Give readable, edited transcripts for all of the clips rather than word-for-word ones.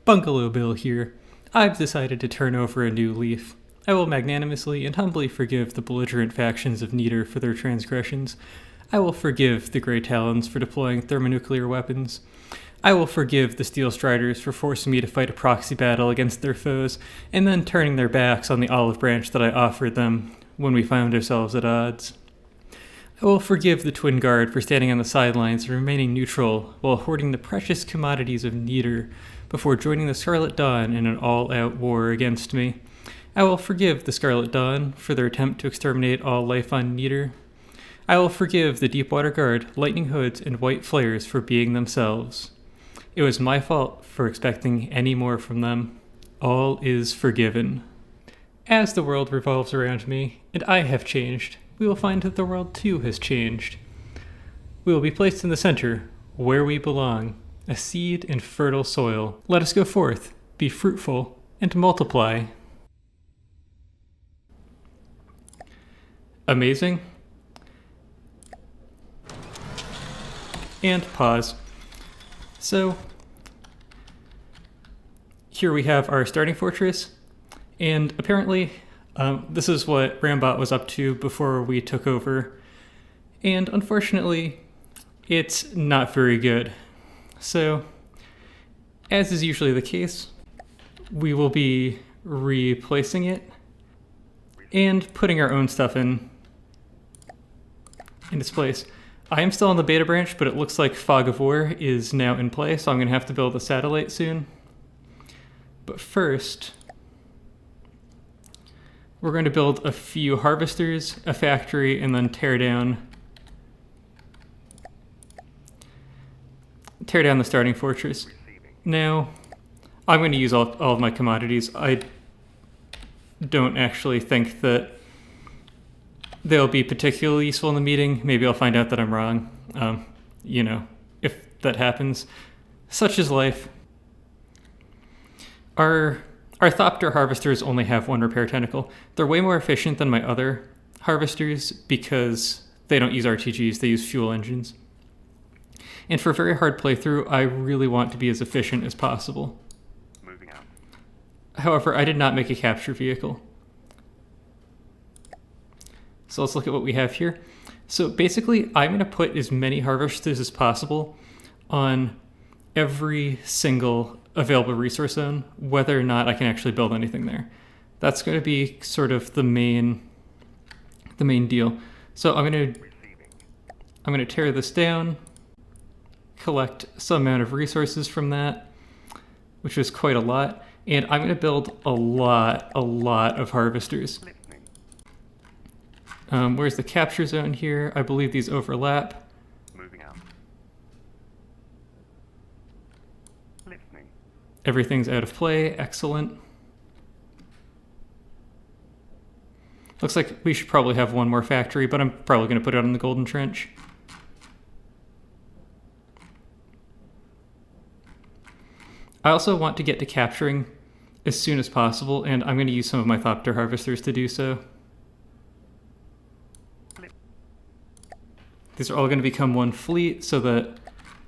Bungalow Bill here. I've decided to turn over a new leaf. I will magnanimously and humbly forgive the belligerent factions of Nieder for their transgressions. I will forgive the Grey Talons for deploying thermonuclear weapons. I will forgive the Steel Striders for forcing me to fight a proxy battle against their foes, and then turning their backs on the olive branch that I offered them when we found ourselves at odds. I will forgive the Twin Guard for standing on the sidelines and remaining neutral while hoarding the precious commodities of Nieder before joining the Scarlet Dawn in an all-out war against me. I will forgive the Scarlet Dawn for their attempt to exterminate all life on Nieder. I will forgive the Deepwater Guard, Lightning Hoods, and White Flares for being themselves. It was my fault for expecting any more from them. All is forgiven. As the world revolves around me, and I have changed, we will find that the world too has changed. We will be placed in the center, where we belong, a seed in fertile soil. Let us go forth, be fruitful, and multiply. Amazing. And pause. So, here we have our starting fortress, and apparently this is what Rambot was up to before we took over, and unfortunately it's not very good. So, as is usually the case, we will be replacing it and putting our own stuff in its place. I am still on the beta branch, but it looks like Fog of War is now in play, so I'm going to have to build a satellite soon. But first, we're going to build a few harvesters, a factory, and then tear down the starting fortress. Now, I'm going to use all of my commodities. I don't actually think that they'll be particularly useful in the meeting. Maybe I'll find out that I'm wrong. If that happens. Such is life. Our Thopter harvesters only have one repair tentacle. They're way more efficient than my other harvesters because they don't use RTGs, they use fuel engines. And for a very hard playthrough, I really want to be as efficient as possible. Moving out. However, I did not make a capture vehicle. So let's look at what we have here. So basically, I'm going to put as many harvesters as possible on every single available resource zone, whether or not I can actually build anything there. That's going to be sort of the main deal. So I'm going to tear this down, collect some amount of resources from that, which is quite a lot, and I'm going to build a lot of harvesters. Where's the capture zone here? I believe these overlap. Moving out. Listening. Everything's out of play. Excellent. Looks like we should probably have one more factory, but I'm probably going to put it on the Golden Trench. I also want to get to capturing as soon as possible, and I'm going to use some of my Thopter harvesters to do so. These are all going to become one fleet so that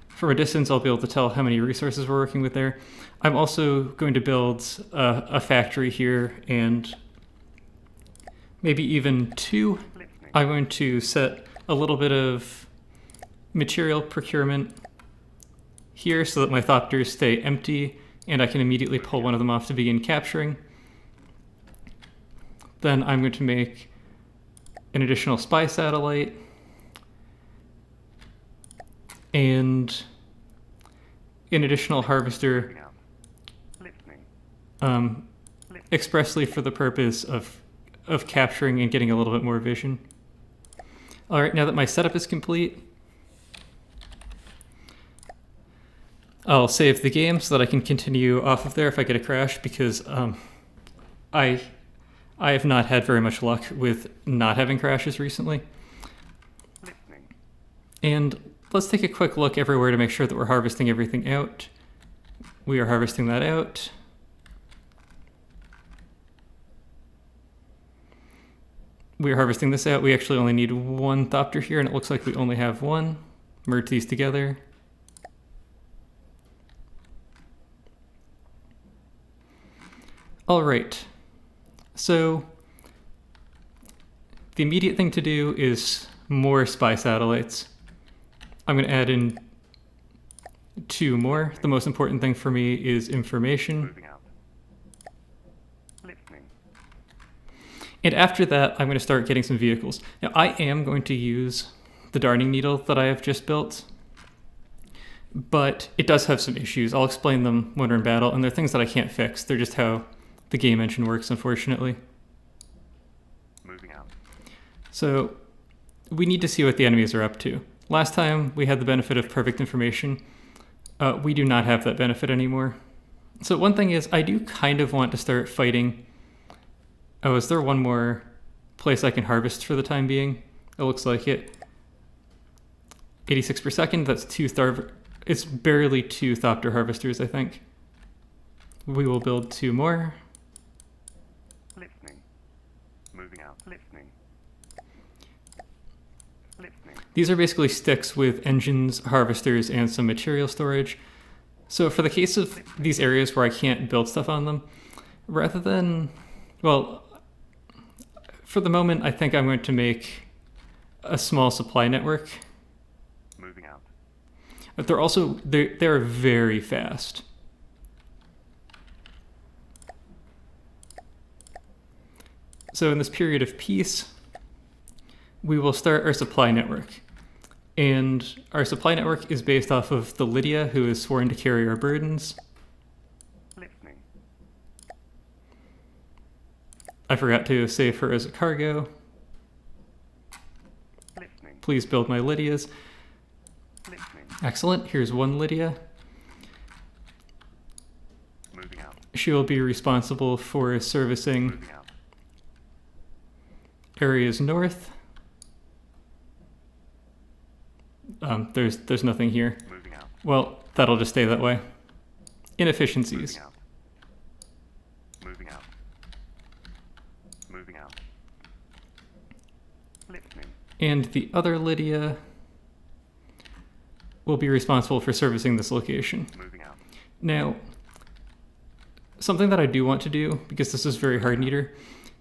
from a distance I'll be able to tell how many resources we're working with there. I'm also going to build a factory here and maybe even two. I'm going to set a little bit of material procurement here so that my Thopters stay empty and I can immediately pull one of them off to begin capturing. Then I'm going to make an additional spy satellite and an additional harvester expressly for the purpose of capturing and getting a little bit more vision. All right, now that my setup is complete, I'll save the game so that I can continue off of there if I get a crash, because I have not had very much luck with not having crashes recently. And let's take a quick look everywhere to make sure that we're harvesting everything out. We are harvesting that out. We are harvesting this out. We actually only need one Thopter here, and it looks like we only have one. Merge these together. All right. So the immediate thing to do is more spy satellites. I'm going to add in 2 more. The most important thing for me is information. Moving out. Listening. And after that, I'm going to start getting some vehicles. Now, I am going to use the darning needle that I have just built, but it does have some issues. I'll explain them when we're in battle, and they're things that I can't fix. They're just how the game engine works, unfortunately. Moving out. So we need to see what the enemies are up to. Last time we had the benefit of perfect information. We do not have that benefit anymore. So one thing is, I do kind of want to start fighting. Oh, is there one more place I can harvest for the time being? It looks like it. 86 per second, that's 2 it's barely 2 Thopter harvesters, I think. We will build 2 more. Listening. Moving out. Listening. Listening. These are basically sticks with engines, harvesters, and some material storage. So for the case of these areas where I can't build stuff on them, rather than, well, for the moment, I think I'm going to make a small supply network. Moving out. But they're very fast. So in this period of peace, we will start our supply network. And our supply network is based off of the Lydia, who is sworn to carry our burdens. Listening. I forgot to save her as a cargo. Listening. Please build my Lydias. Listening. Excellent. Here's 1 Lydia. Moving out. She will be responsible for servicing Moving out. areas north. There's nothing here. Moving out. Well, that'll just stay that way. Inefficiencies. Moving out. Moving out. Moving out. Listening. And the other Lydia will be responsible for servicing this location. Moving out. Now, something that I do want to do, because this is very hard neater,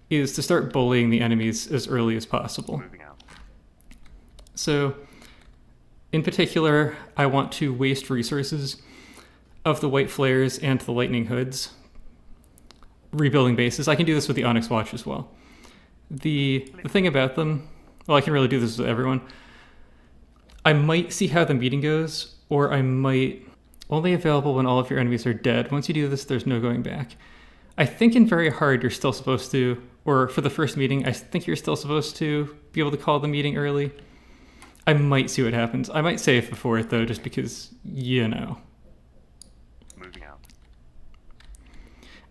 is to start bullying the enemies as early as possible. Moving out. So, in particular, I want to waste resources of the white flares and the lightning hoods, rebuilding bases. I can do this with the Onyx Watch as well. The thing about them, well, I can really do this with everyone. I might see how the meeting goes, or I might only available when all of your enemies are dead. Once you do this, there's no going back. I think in very hard, you're still supposed to, or for the first meeting, I think you're still supposed to be able to call the meeting early. I might see what happens. I might save before it, though, just because, you know. Moving out.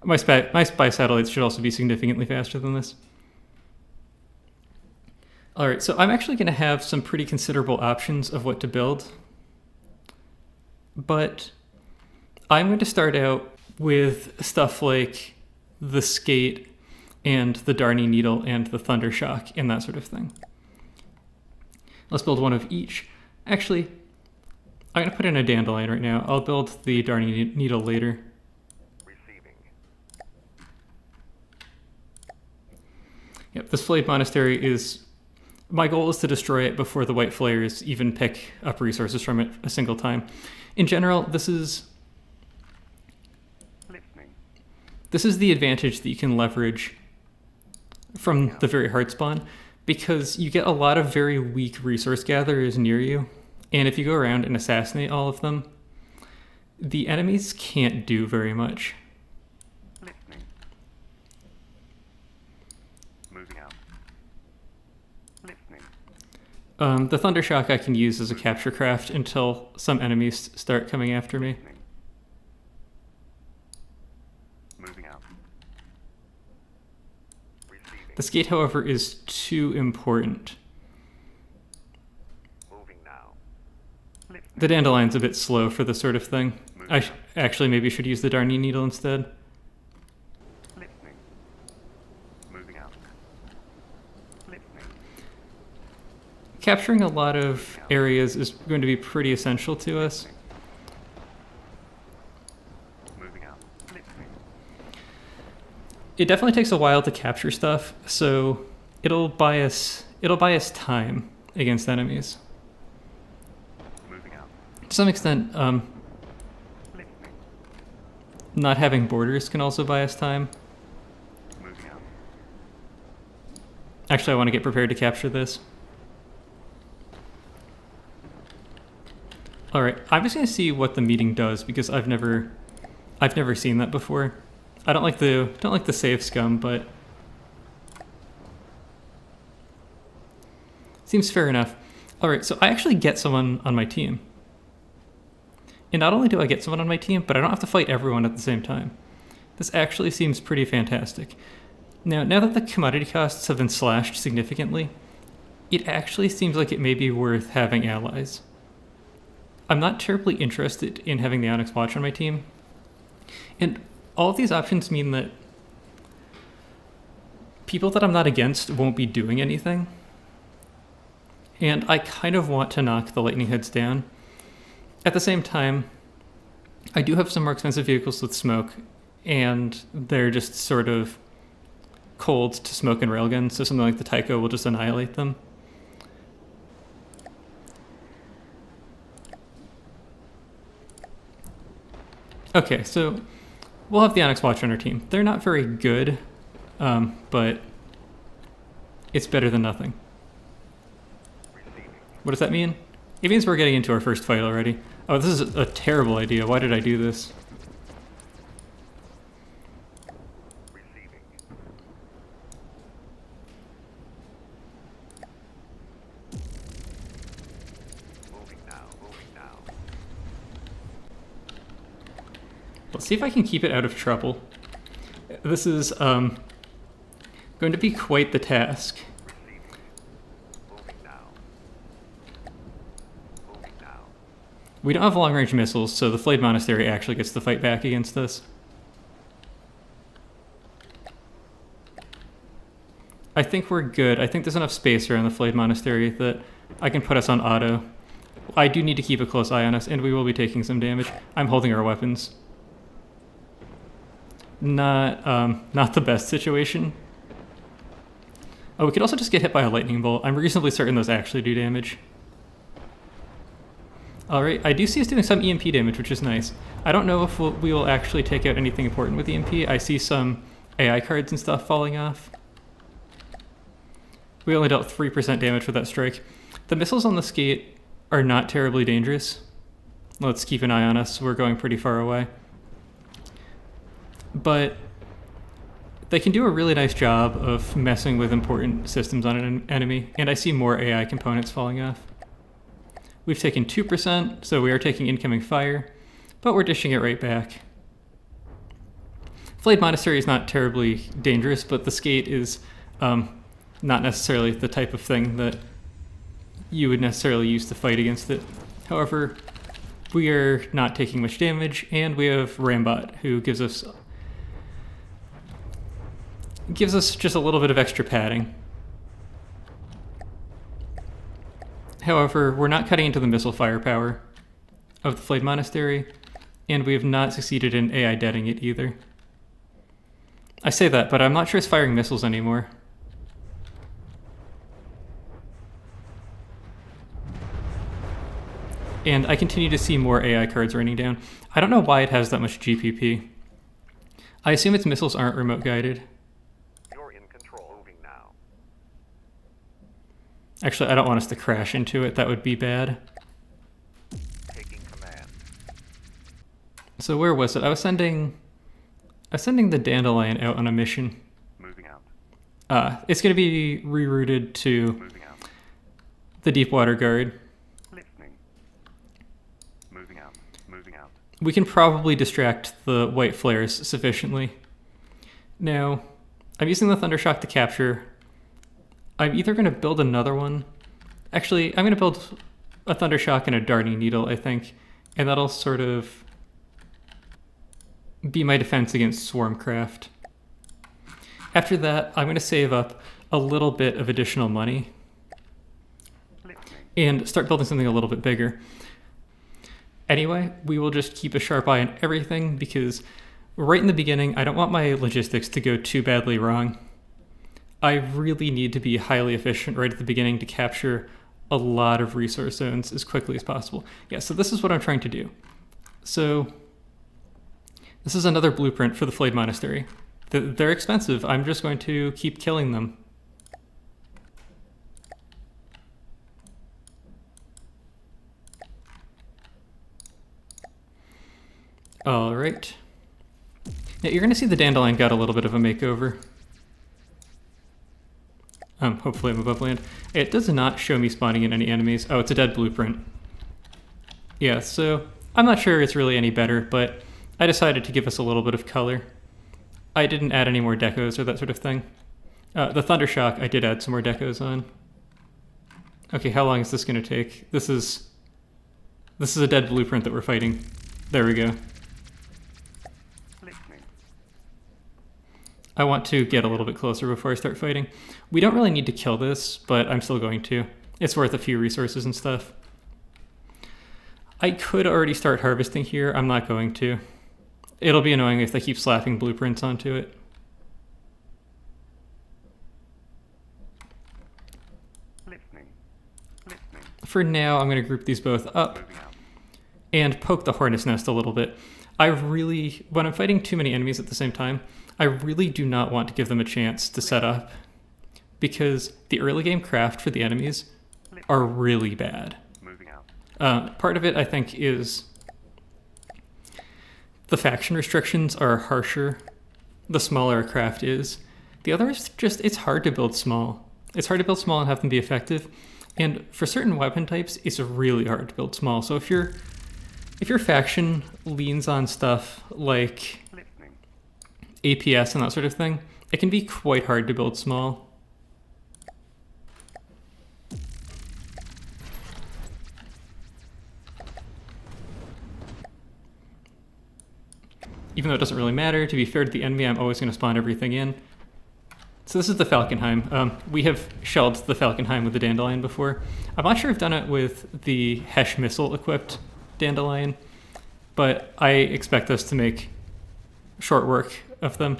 My spy satellites should also be significantly faster than this. All right, so I'm actually going to have some pretty considerable options of what to build. But I'm going to start out with stuff like the skate and the darning needle and the thunder shock and that sort of thing. Let's build one of each. Actually, I'm going to put in a dandelion right now. I'll build the darning needle later. Receiving. Yep, this flayed monastery is... My goal is to destroy it before the white flares even pick up resources from it a single time. In general, this is the advantage that you can leverage from the very hard spawn, because you get a lot of very weak resource gatherers near you, and if you go around and assassinate all of them, the enemies can't do very much. Listening. Moving out. Listening. The thunder shock I can use as a capture craft until some enemies start coming after me. Listening. Moving out. Receiving. The skate, however, is too important. Moving now. Listening. The dandelion's a bit slow for this sort of thing. I actually maybe should use the darning needle instead. Listening. Moving out. Listening. Capturing a lot of areas is going to be pretty essential to us. Moving out. Listening. it definitely takes a while to capture stuff, so it'll buy us time against enemies. Moving out. To some extent, Listening. not having borders can also buy us time. Moving out. Actually, I want to get prepared to capture this. All right, I'm just gonna see what the meeting does because I've never seen that before. I don't like the save scum, but seems fair enough. All right, so I actually get someone on my team, and not only do I get someone on my team, but I don't have to fight everyone at the same time. This actually seems pretty fantastic. Now that the commodity costs have been slashed significantly, it actually seems like it may be worth having allies. I'm not terribly interested in having the Onyx Watch on my team. And all of these options mean that people that I'm not against won't be doing anything. And I kind of want to knock the Lightning Heads down. At the same time, I do have some more expensive vehicles with smoke, and they're just sort of cold to smoke and railguns, so something like the Tycho will just annihilate them. Okay, so we'll have the Onyx Watch on our team. They're not very good, but it's better than nothing. Receiving. What does that mean? It means we're getting into our first fight already. Oh, this is a terrible idea. Why did I do this? Receiving. Moving now. Moving now. Let's see if I can keep it out of trouble. This is going to be quite the task. Receiving. Moving now. Moving now. We don't have long-range missiles, so the Flayed Monastery actually gets to fight back against us. I think we're good. I think there's enough space around the Flayed Monastery that I can put us on auto. I do need to keep a close eye on us, and we will be taking some damage. I'm holding our weapons. Not the best situation. Oh, we could also just get hit by a lightning bolt. I'm reasonably certain those actually do damage. Alright, I do see us doing some EMP damage, which is nice. I don't know if we will actually take out anything important with EMP. I see some AI cards and stuff falling off. We only dealt 3% damage with that strike. The missiles on the skate are not terribly dangerous. Let's keep an eye on us. We're going pretty far away. But they can do a really nice job of messing with important systems on an enemy, and I see more AI components falling off. We've taken 2%, so we are taking incoming fire, but we're dishing it right back. Flayed Monastery is not terribly dangerous, but the skate is not necessarily the type of thing that you would necessarily use to fight against it. However, we are not taking much damage, and we have Rambot, who gives us just a little bit of extra padding. However, we're not cutting into the missile firepower of the Flayed Monastery, and we have not succeeded in AI deading it either. I say that, but I'm not sure it's firing missiles anymore. And I continue to see more AI cards raining down. I don't know why it has that much GPP. I assume its missiles aren't remote guided. You're in control. Moving now. Actually, I don't want us to crash into it. That would be bad. Taking command. So where was it? I was sending the Dandelion out on a mission. Moving out. It's going to be rerouted to Moving out. the Deepwater Guard. Listening. Moving out. Moving out. We can probably distract the white flares sufficiently. Now, I'm using the Thundershock to capture. I'm either going to build another one. Actually, I'm going to build a Thundershock and a Darting Needle, I think. And that'll sort of be my defense against Swarmcraft. After that, I'm going to save up a little bit of additional money Listening. and start building something a little bit bigger. Anyway, we will just keep a sharp eye on everything because right in the beginning, I don't want my logistics to go too badly wrong. I really need to be highly efficient right at the beginning to capture a lot of resource zones as quickly as possible. Yeah, so this is what I'm trying to do. So this is another blueprint for the Flayed Monastery. They're expensive. I'm just going to keep killing them. All right. Now you're going to see the dandelion got a little bit of a makeover. Hopefully I'm above land. It does not show me spawning in any enemies. Oh, it's a dead blueprint. Yeah, so I'm not sure it's really any better, but I decided to give us a little bit of color. I didn't add any more decos or that sort of thing. The Thundershock, I did add some more decos on. Okay, how long is this going to take? This is a dead blueprint that we're fighting. There we go. I want to get a little bit closer before I start fighting. We don't really need to kill this, but I'm still going to. It's worth a few resources and stuff. I could already start harvesting here. I'm not going to. It'll be annoying if they keep slapping blueprints onto it. For now, I'm going to group these both up and poke the hornet's nest a little bit. When I'm fighting too many enemies at the same time, I really do not want to give them a chance to set up, because the early game craft for the enemies are really bad. Part of it, I think, is the faction restrictions are harsher the smaller a craft is. The other is just, it's hard to build small. It's hard to build small and have them be effective. And for certain weapon types, it's really hard to build small. So if your faction leans on stuff like APS and that sort of thing, it can be quite hard to build small. Even though it doesn't really matter, to be fair to the enemy, I'm always going to spawn everything in. So this is the Falkenheim. We have shelled the Falkenheim with the Dandelion before. I'm not sure I've done it with the Hesh missile equipped Dandelion, but I expect us to make short work of them.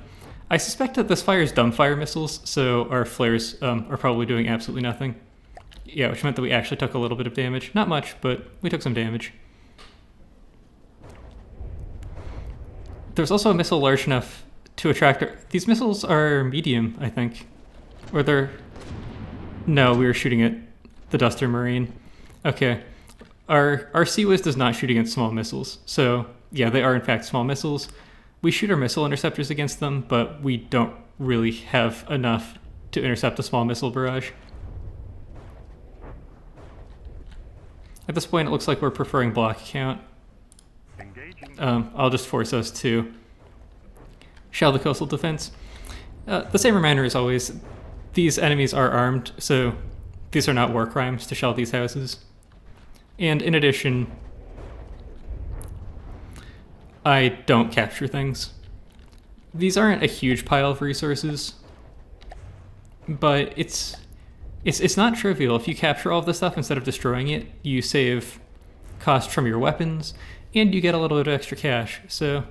I suspect that this fires dumbfire missiles, so our flares are probably doing absolutely nothing. Yeah, which meant that we actually took a little bit of damage. Not much, but we took some damage. There's also a missile large enough to attract... These missiles are medium, I think. Or they're... No, we were shooting at the Duster Marine. Okay. Our Sea-Wiz does not shoot against small missiles. So, yeah, they are in fact small missiles. We shoot our missile interceptors against them, but we don't really have enough to intercept a small missile barrage. At this point, it looks like we're preferring block count. I'll just force us to shell the coastal defense. The same reminder as always, these enemies are armed, so these are not war crimes to shell these houses. And in addition, I don't capture things. These aren't a huge pile of resources, but it's not trivial. If you capture all of this stuff instead of destroying it, you save cost from your weapons, and you get a little bit of extra cash. So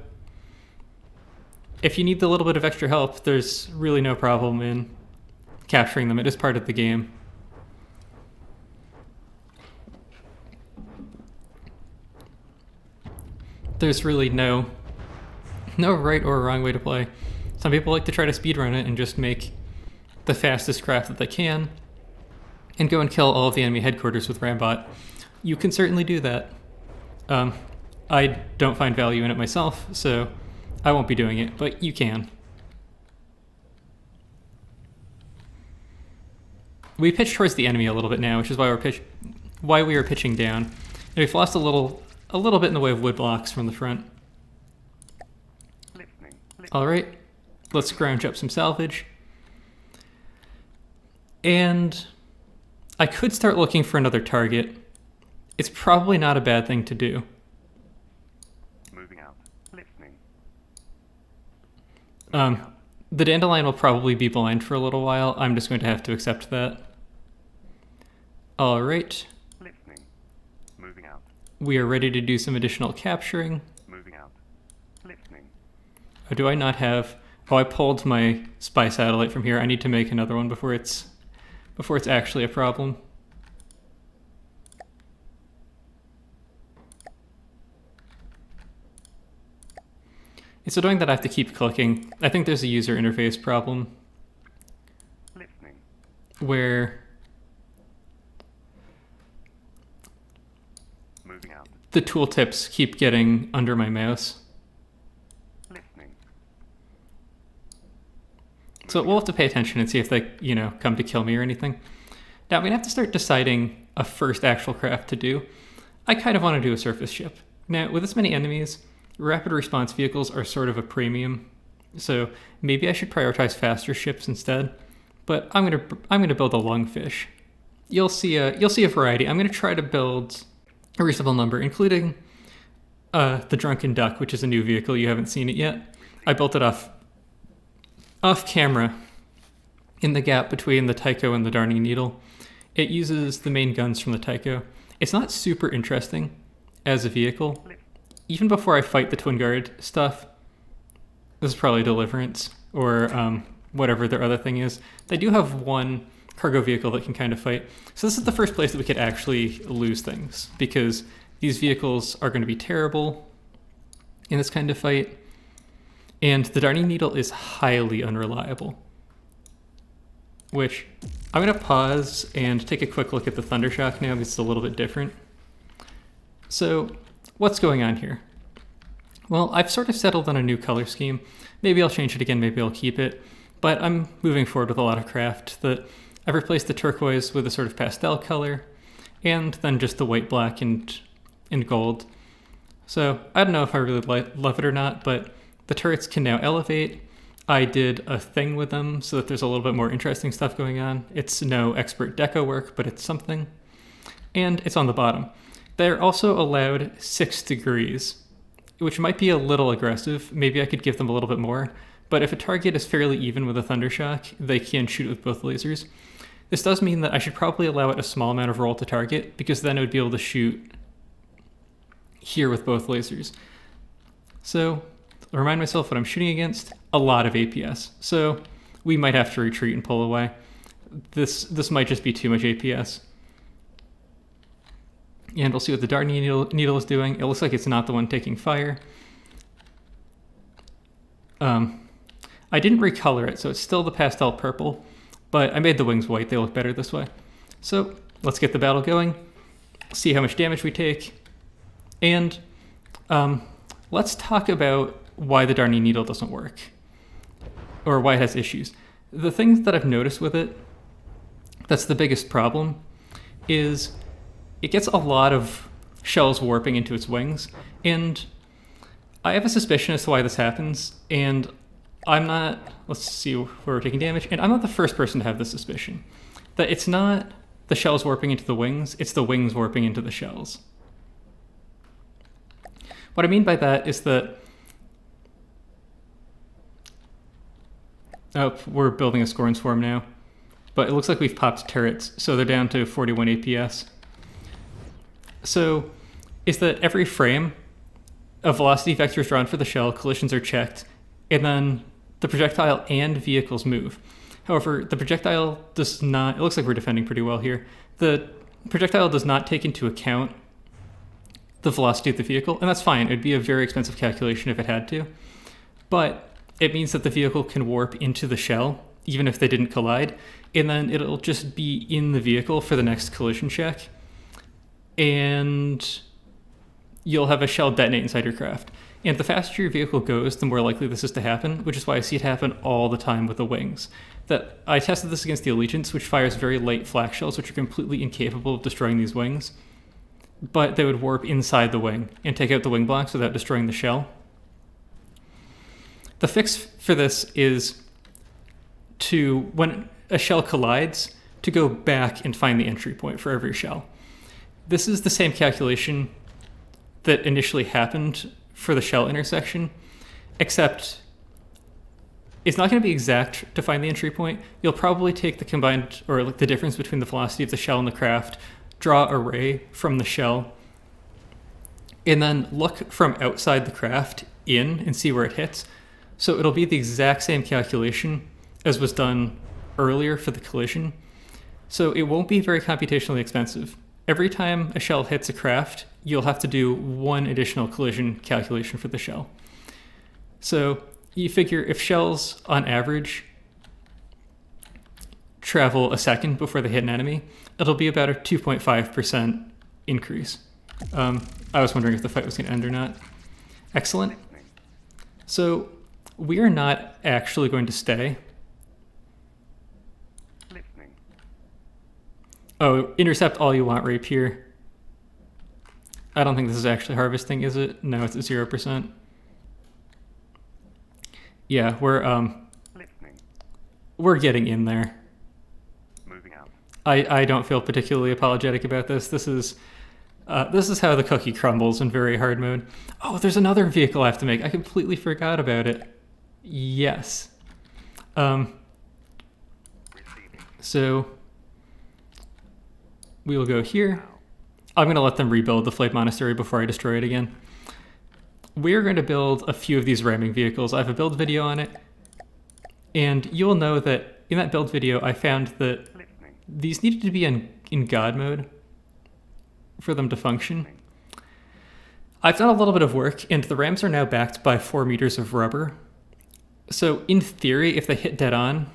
if you need the little bit of extra help, there's really no problem in capturing them. It is part of the game. There's really no right or wrong way to play. Some people like to try to speedrun it and just make the fastest craft that they can and go and kill all of the enemy headquarters with Rambot. You can certainly do that. I don't find value in it myself, so I won't be doing it, but you can. We pitch towards the enemy a little bit now, which is why we are pitching down. And we've lost a little bit in the way of wood blocks from the front. Alright, let's scrounge up some salvage. And I could start looking for another target. It's probably not a bad thing to do. The Dandelion will probably be blind for a little while. I'm just going to have to accept that. Alright. We are ready to do some additional capturing. Oh, do I not have... Oh, I pulled my spy satellite from here. I need to make another one before it's actually a problem. It's annoying that I have to keep clicking. I think there's a user interface problem. Listening. Where Moving out. the tooltips keep getting under my mouse. Listening. So we'll have to pay attention and see if they, come to kill me or anything. Now I'm gonna have to start deciding a first actual craft to do. I kind of want to do a surface ship. Now, with this many enemies, rapid response vehicles are sort of a premium. So maybe I should prioritize faster ships instead. But I'm gonna build a lungfish. You'll see a variety. I'm gonna try to build a reasonable number, including the Drunken Duck, which is a new vehicle. You haven't seen it yet. I built it off camera in the gap between the Tycho and the Darning Needle. It uses the main guns from the Tycho. It's not super interesting as a vehicle. Even before I fight the Twin Guard stuff, this is probably Deliverance or whatever their other thing is. They do have one cargo vehicle that can kind of fight. So this is the first place that we could actually lose things, because these vehicles are going to be terrible in this kind of fight. And the Darning Needle is highly unreliable. Which, I'm going to pause and take a quick look at the Thundershock now, because it's a little bit different. So, what's going on here? Well, I've sort of settled on a new color scheme. Maybe I'll change it again, maybe I'll keep it. But I'm moving forward with a lot of craft. I've replaced the turquoise with a sort of pastel color, and then just the white, black, and gold. So, I don't know if I really love it or not, but the turrets can now elevate. I did a thing with them so that there's a little bit more interesting stuff going on. It's no expert deco work, but it's something. And it's on the bottom. They're also allowed 6 degrees, which might be a little aggressive. Maybe I could give them a little bit more. But if a target is fairly even with a Thundershock, they can shoot with both lasers. This does mean that I should probably allow it a small amount of roll to target, because then it would be able to shoot here with both lasers. So, I'll remind myself what I'm shooting against. A lot of APS. So, we might have to retreat and pull away. This might just be too much APS. And we'll see what the Darning Needle is doing. It looks like it's not the one taking fire. I didn't recolor it, so it's still the pastel purple, but I made the wings white. They look better this way. So let's get the battle going, see how much damage we take, and let's talk about why the Darning Needle doesn't work, or why it has issues. The thing that I've noticed with it that's the biggest problem is it gets a lot of shells warping into its wings, and I have a suspicion as to why this happens, and I'm not, let's see where we're taking damage, and I'm not the first person to have this suspicion. That it's not the shells warping into the wings, it's the wings warping into the shells. What I mean by that is that, we're building a Scorn Swarm now, but it looks like we've popped turrets, so they're down to 41 APS. So, is that every frame, a velocity vector is drawn for the shell, collisions are checked, and then the projectile and vehicles move. However, the projectile does not, it looks like we're defending pretty well here, the projectile does not take into account the velocity of the vehicle, and that's fine. It'd be a very expensive calculation if it had to, but it means that the vehicle can warp into the shell, even if they didn't collide, and then it'll just be in the vehicle for the next collision check, and you'll have a shell detonate inside your craft. And the faster your vehicle goes, the more likely this is to happen, which is why I see it happen all the time with the wings. That I tested this against the Allegiance, which fires very light flak shells, which are completely incapable of destroying these wings, but they would warp inside the wing and take out the wing blocks without destroying the shell. The fix for this is to, when a shell collides, to go back and find the entry point for every shell. This is the same calculation that initially happened for the shell intersection, except it's not going to be exact to find the entry point. You'll probably take the combined, or like the difference between the velocity of the shell and the craft, draw a ray from the shell, and then look from outside the craft in and see where it hits. So it'll be the exact same calculation as was done earlier for the collision. So it won't be very computationally expensive. Every time a shell hits a craft, you'll have to do one additional collision calculation for the shell. So you figure if shells, on average, travel a second before they hit an enemy, it'll be about a 2.5% increase. I was wondering if the fight was going to end or not. Excellent. So we are not actually going to stay. Listening. Oh, intercept all you want, rapier. I don't think this is actually harvesting, is it? No, it's at 0%. Yeah, we're getting in there. Moving out. I don't feel particularly apologetic about this. This is how the cookie crumbles in very hard mode. Oh, there's another vehicle I have to make. I completely forgot about it. Yes. So we will go here. I'm going to let them rebuild the Flayed Monastery before I destroy it again. We're going to build a few of these ramming vehicles. I have a build video on it. And you'll know that in that build video, I found that these needed to be in God mode for them to function. I've done a little bit of work, and the rams are now backed by 4 meters of rubber. So in theory, if they hit dead on,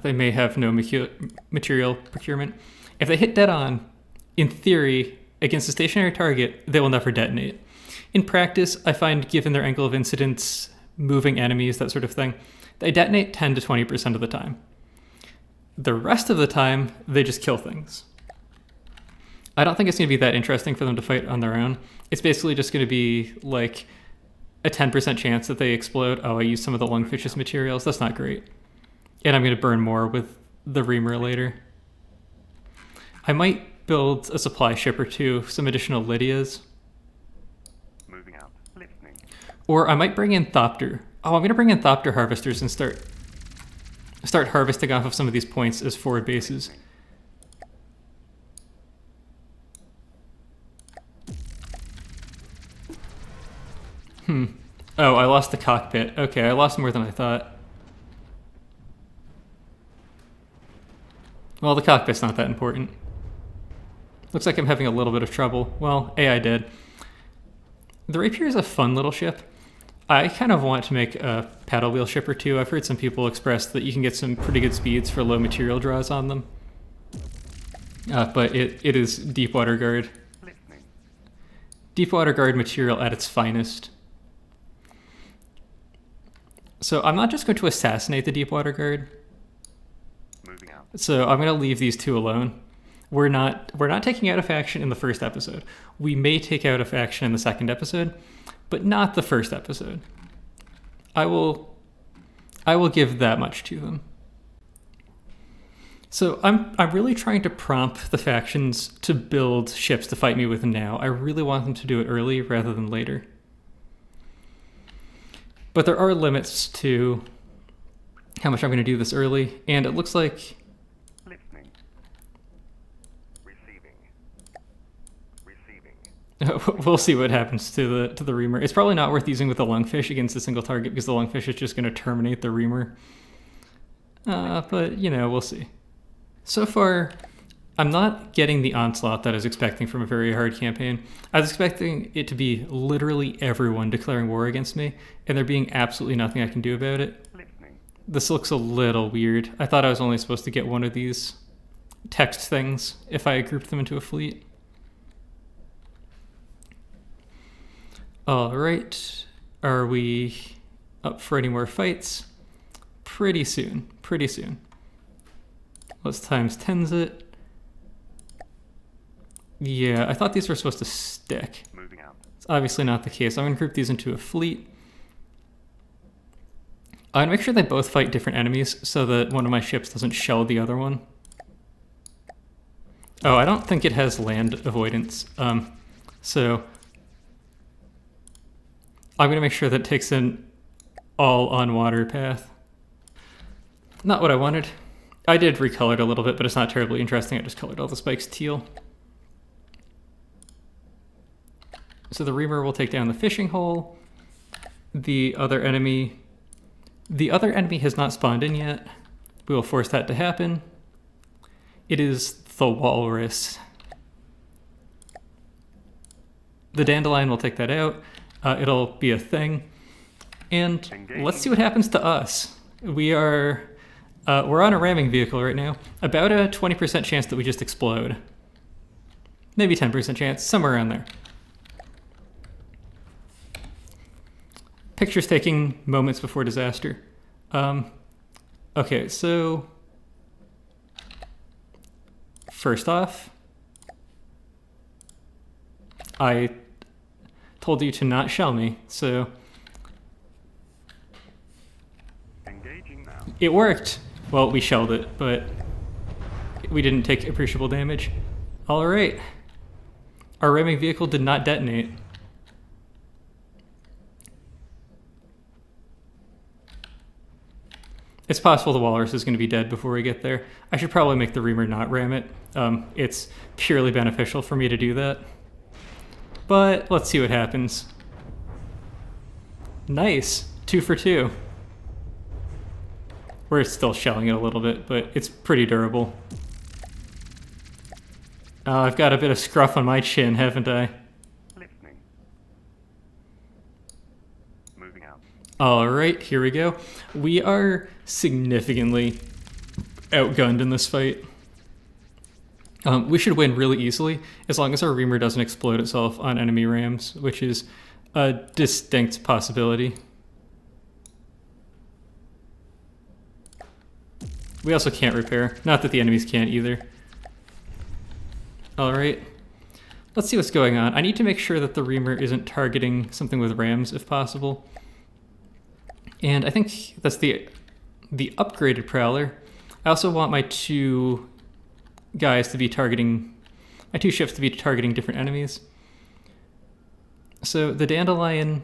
they may have no material procurement. If they hit dead on, in theory, against a stationary target, they will never detonate. In practice, I find, given their angle of incidence, moving enemies, that sort of thing, they detonate 10 to 20% of the time. The rest of the time, they just kill things. I don't think it's going to be that interesting for them to fight on their own. It's basically just going to be like a 10% chance that they explode. Oh, I used some of the lungfish's materials. That's not great. And I'm going to burn more with the reamer later. I might build a supply ship or two, some additional Lydias. Moving out. Listening. Or I might bring in Thopter. Oh, I'm going to bring in Thopter harvesters and start harvesting off of some of these points as forward bases. Oh, I lost the cockpit. Okay, I lost more than I thought. Well, the cockpit's not that important. Looks like I'm having a little bit of trouble. Well, I did. The Rapier is a fun little ship. I kind of want to make a paddle wheel ship or two. I've heard some people express that you can get some pretty good speeds for low material draws on them. But it is Deepwater Guard. Deepwater Guard material at its finest. So I'm not just going to assassinate the Deepwater Guard. Moving out. So I'm going to leave these two alone. We're not taking out a faction in the first episode. We may take out a faction in the second episode, but not the first episode. I will give that much to them. So I'm really trying to prompt the factions to build ships to fight me with now. I really want them to do it early rather than later. But there are limits to how much I'm going to do this early, and it looks like... Listening. Receiving. We'll see what happens to the reamer. It's probably not worth using with the lungfish against a single target because the lungfish is just going to terminate the reamer. But, we'll see. So far, I'm not getting the onslaught that I was expecting from a very hard campaign. I was expecting it to be literally everyone declaring war against me, and there being absolutely nothing I can do about it. Listening. This looks a little weird. I thought I was only supposed to get one of these text things if I grouped them into a fleet. All right. Are we up for any more fights? Pretty soon. Let's times 10s it. Yeah, I thought these were supposed to stick. Moving out. It's obviously not the case. I'm going to group these into a fleet. I'm going to make sure they both fight different enemies so that one of my ships doesn't shell the other one. Oh, I don't think it has land avoidance. So I'm going to make sure that it takes an all-on-water path. Not what I wanted. I did recolor it a little bit, but it's not terribly interesting. I just colored all the spikes teal. So the reamer will take down the fishing hole. The other enemy has not spawned in yet. We will force that to happen. It is the walrus. The dandelion will take that out. It'll be a thing. And let's see what happens to us. We're on a ramming vehicle right now. About a 20% chance that we just explode. Maybe 10% chance, somewhere around there. Pictures taking moments before disaster. Okay, so first off, I told you to not shell me, so Engaging now. it worked. Well, we shelled it, but we didn't take appreciable damage. All right. Our ramming vehicle did not detonate. It's possible the walrus is going to be dead before we get there. I should probably make the reamer not ram it. It's purely beneficial for me to do that. But let's see what happens. Nice. 2 for 2. We're still shelling it a little bit, but it's pretty durable. I've got a bit of scruff on my chin, haven't I? Listening. Moving out. All right, here we go. We are significantly outgunned in this fight. We should win really easily as long as our reamer doesn't explode itself on enemy rams, which is a distinct possibility. We also can't repair. Not that the enemies can't either. All right. Let's see what's going on. I need to make sure that the reamer isn't targeting something with rams if possible. And I think that's the upgraded prowler. I also want my two guys to be targeting, my two ships to be targeting different enemies. So the dandelion,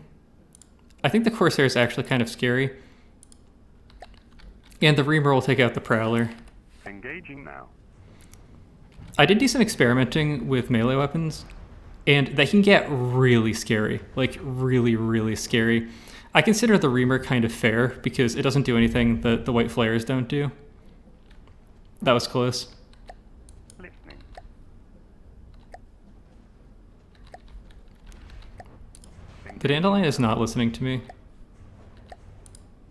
I think the corsair is actually kind of scary. And the reamer will take out the prowler. Engaging now. I did do some experimenting with melee weapons, and they can get really scary, like really, really scary. I consider the reamer kind of fair because it doesn't do anything that the white flares don't do. That was close. Listening. The dandelion is not listening to me.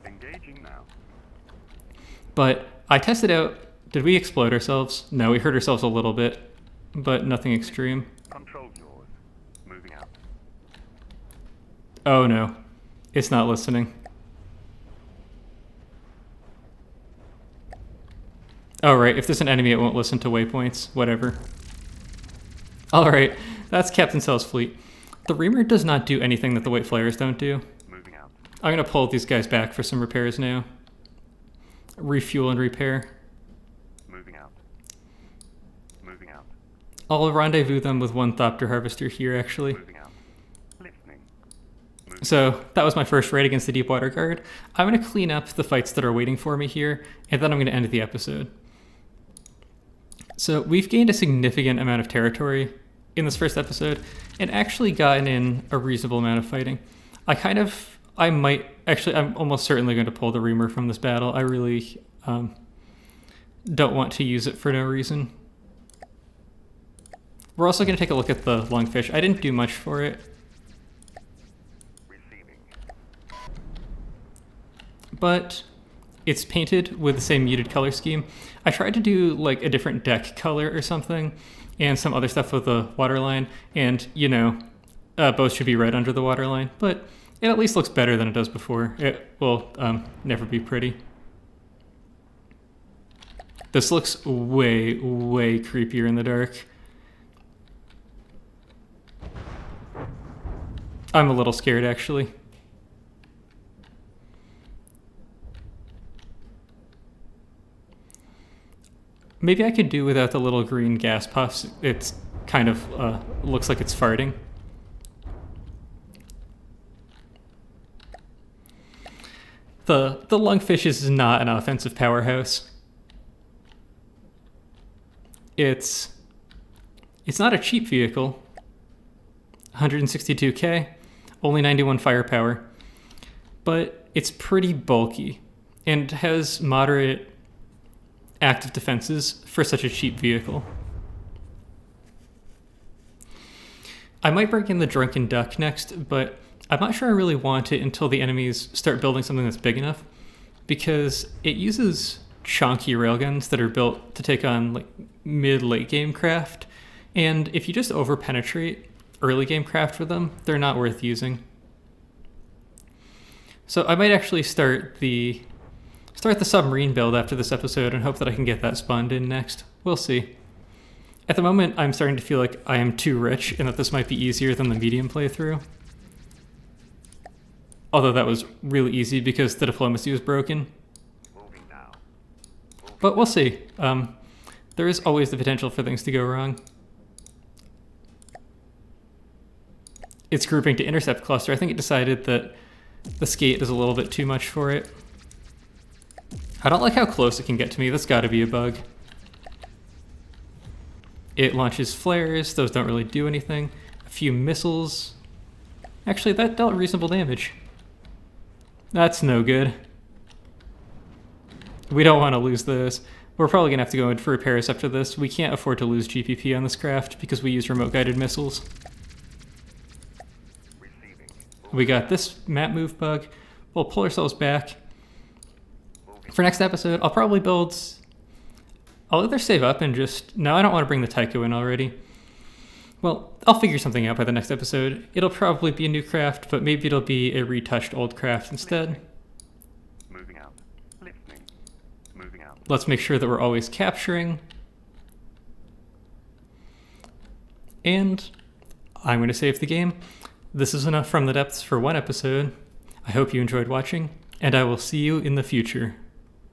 Engaging now. But I tested out. Did we explode ourselves? No, we hurt ourselves a little bit, but nothing extreme. Control yours. Moving out. Oh no, it's not listening. Oh right, if there's an enemy it won't listen to waypoints, whatever. Alright, that's Captain Cell's fleet. The reamer does not do anything that the white flares don't do. Moving out. I'm gonna pull these guys back for some repairs now. Refuel and repair. Moving out. Moving out. I'll rendezvous them with one Thopter Harvester here, actually. Moving out. Listening. Moving. So that was my first raid against the Deepwater Guard. I'm going to clean up the fights that are waiting for me here, and then I'm going to end the episode. So we've gained a significant amount of territory in this first episode, and actually gotten in a reasonable amount of fighting. I'm almost certainly going to pull the reamer from this battle. I really don't want to use it for no reason. We're also going to take a look at the lungfish. I didn't do much for it, Receiving. but it's painted with the same muted color scheme. I tried to do like a different deck color or something, and some other stuff with the waterline, and both should be red under the waterline, but it at least looks better than it does before. It will never be pretty. This looks way, way creepier in the dark. I'm a little scared, actually. Maybe I could do without the little green gas puffs. It's kind of looks like it's farting. The lungfish is not an offensive powerhouse. It's not a cheap vehicle. 162k, only 91 firepower. but it's pretty bulky and has moderate active defenses for such a cheap vehicle. I might bring in the Drunken Duck next, but I'm not sure I really want it until the enemies start building something that's big enough, because it uses chonky railguns that are built to take on like mid-late game craft, and if you just over-penetrate early game craft with them, they're not worth using. So I might actually start the submarine build after this episode and hope that I can get that spawned in next. We'll see. At the moment, I'm starting to feel like I am too rich and that this might be easier than the medium playthrough. Although that was really easy because the diplomacy was broken. Moving now. But we'll see. There is always the potential for things to go wrong. It's grouping to intercept cluster. I think it decided that the skate is a little bit too much for it. I don't like how close it can get to me. That's got to be a bug. It launches flares. Those don't really do anything. A few missiles. Actually, that dealt reasonable damage. That's no good. We don't want to lose those. We're probably going to have to go in for repairs after this. We can't afford to lose GPP on this craft because we use remote-guided missiles. We got this map move bug. We'll pull ourselves back. For next episode, I'll probably build... I'll either save up and just... No, I don't want to bring the Tycho in already. Well, I'll figure something out by the next episode. It'll probably be a new craft, but maybe it'll be a retouched old craft instead. Moving out. Listening. Moving out. Let's make sure that we're always capturing. And I'm going to save the game. This is enough from the depths for one episode. I hope you enjoyed watching, and I will see you in the future.